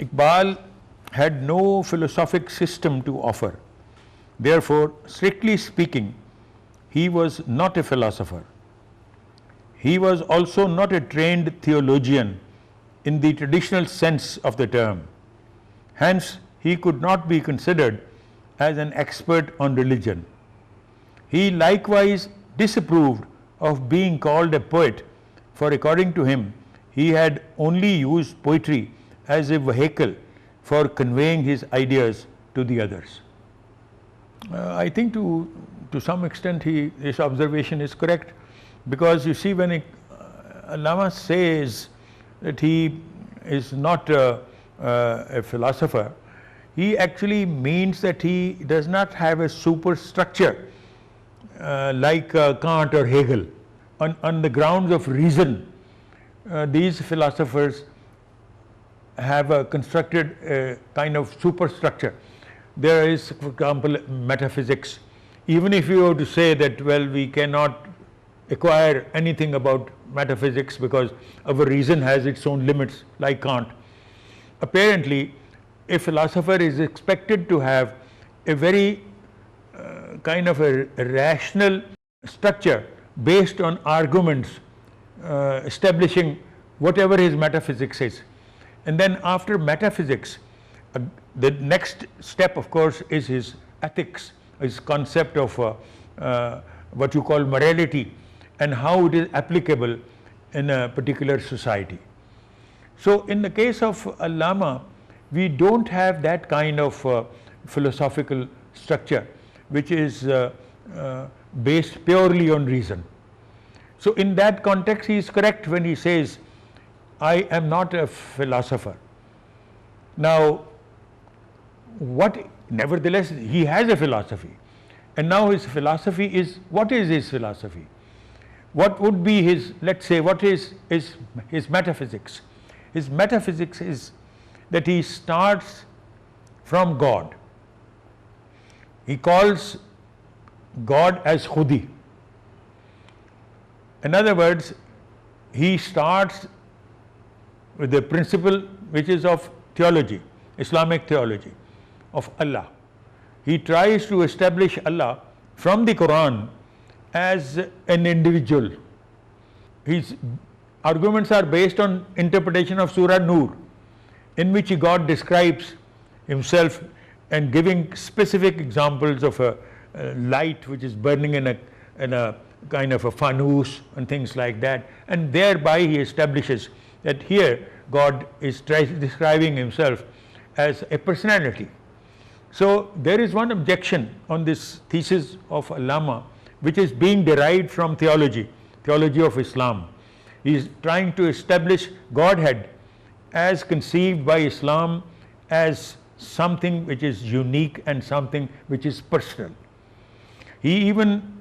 Iqbal had no philosophic system to offer. Therefore, strictly speaking, he was not a philosopher. He was also not a trained theologian in the traditional sense of the term. Hence, he could not be considered as an expert on religion. He likewise disapproved of being called a poet, for according to him, he had only used poetry as a vehicle for conveying his ideas to the others. I think to some extent his observation is correct, because you see, when Allama says that he is not a philosopher, he actually means that he does not have a superstructure like Kant or Hegel. On the grounds of reason, these philosophers have constructed a kind of superstructure. There is, for example, metaphysics. Even if you were to say that, well, we cannot acquire anything about metaphysics because our reason has its own limits, like Kant. Apparently, a philosopher is expected to have a very kind of a rational structure based on arguments establishing whatever his metaphysics is. And then after metaphysics, the next step, of course, is his ethics, his concept of what you call morality and how it is applicable in a particular society. So in the case of Allama, we don't have that kind of philosophical structure which is based purely on reason. So in that context, he is correct when he says, I am not a philosopher. Now, nevertheless, he has a philosophy, and now his philosophy is, what is his philosophy? What would be his, let's say, what is his metaphysics? His metaphysics is that he starts from God. He calls God as Khudi. In other words, he starts with the principle which is of theology, Islamic theology, of Allah. He tries to establish Allah from the Quran as an individual. His arguments are based on interpretation of Surah Nur, in which God describes himself and giving specific examples of a light which is burning in a kind of a fanus and things like that, and thereby he establishes that here God is describing himself as a personality. So there is one objection on this thesis of Allama, which is being derived from theology of Islam. He is trying to establish Godhead as conceived by Islam as something which is unique and something which is personal. He even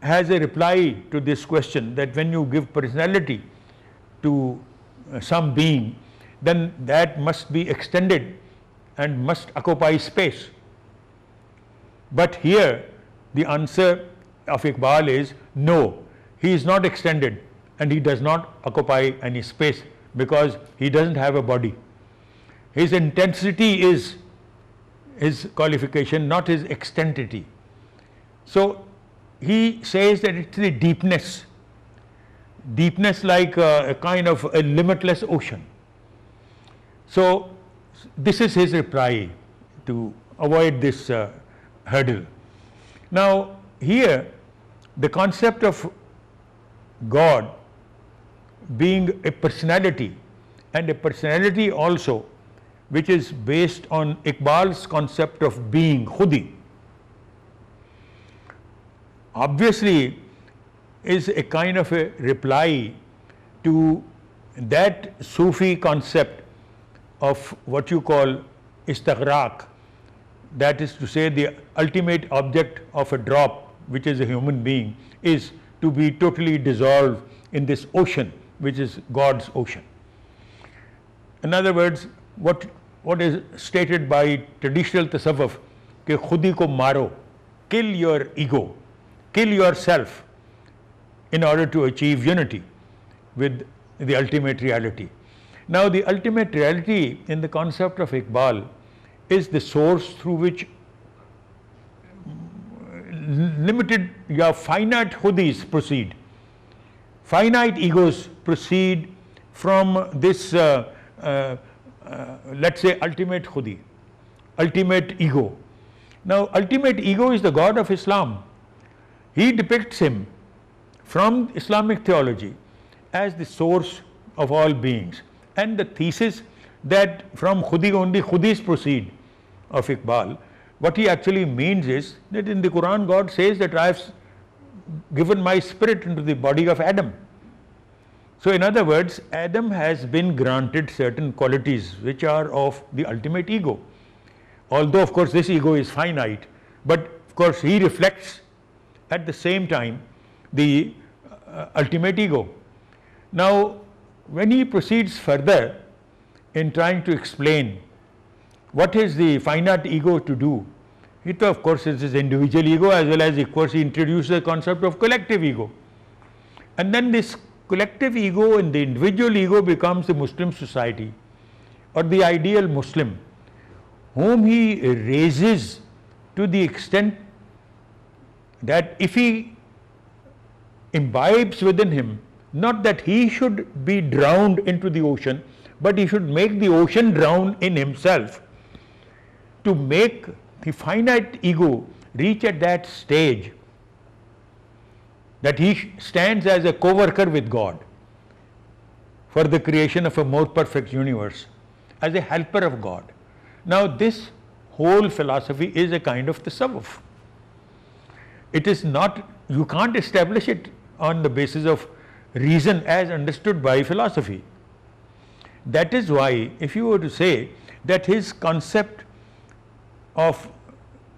has a reply to this question, that when you give personality to some being, then that must be extended and must occupy space. But here the answer of Iqbal is no, he is not extended and he does not occupy any space, because he doesn't have a body. His intensity is his qualification, not his extensity. So he says that it's the deepness like a kind of a limitless ocean. So this is his reply to avoid this hurdle. Now here the concept of God being a personality, and a personality also which is based on Iqbal's concept of being, Khudi, obviously is a kind of a reply to that Sufi concept of what you call istighraq, that is to say, the ultimate object of a drop, which is a human being, is to be totally dissolved in this ocean, which is God's ocean. In other words, what is stated by traditional tasawwuf, कि खुदी को मारो, kill your ego, kill yourself in order to achieve unity with the ultimate reality. Now, the ultimate reality in the concept of Iqbal is the source through which limited, finite khudis proceed. Finite egos proceed from this, let's say, ultimate khudi, ultimate ego. Now, ultimate ego is the God of Islam. He depicts him from Islamic theology as the source of all beings. And the thesis that from khudi only khudis proceed of Iqbal, what he actually means is that in the Quran God says that I have given my spirit into the body of Adam. So in other words, Adam has been granted certain qualities which are of the ultimate ego. Although of course this ego is finite, but of course he reflects at the same time the ultimate ego. Now, when he proceeds further in trying to explain what is the finite ego to do, it of course is his individual ego, as well as of course he introduces the concept of collective ego. And then this collective ego and the individual ego becomes the Muslim society or the ideal Muslim, whom he raises to the extent that if he imbibes within him, not that he should be drowned into the ocean, but he should make the ocean drown in himself, to make the finite ego reach at that stage that he stands as a co-worker with God for the creation of a more perfect universe, as a helper of God. Now, this whole philosophy is a kind of tasawwuf. It is not, you can't establish it on the basis of reason as understood by philosophy. That is why, if you were to say that his concept of,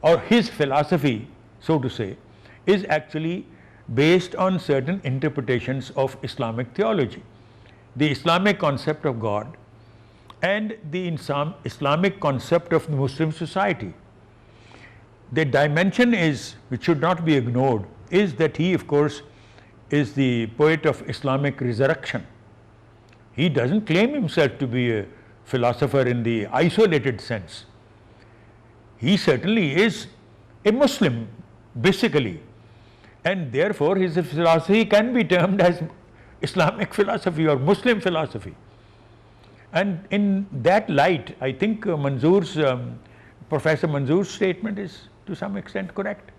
or his philosophy, so to say, is actually based on certain interpretations of Islamic theology, the Islamic concept of God and the Islamic concept of the Muslim society. The dimension is, which should not be ignored, is that he of course is the poet of Islamic resurrection. He doesn't claim himself to be a philosopher in the isolated sense. He certainly is a Muslim basically, and therefore his philosophy can be termed as Islamic philosophy or Muslim philosophy. And in that light, I think Professor Manzoor's statement is to some extent correct.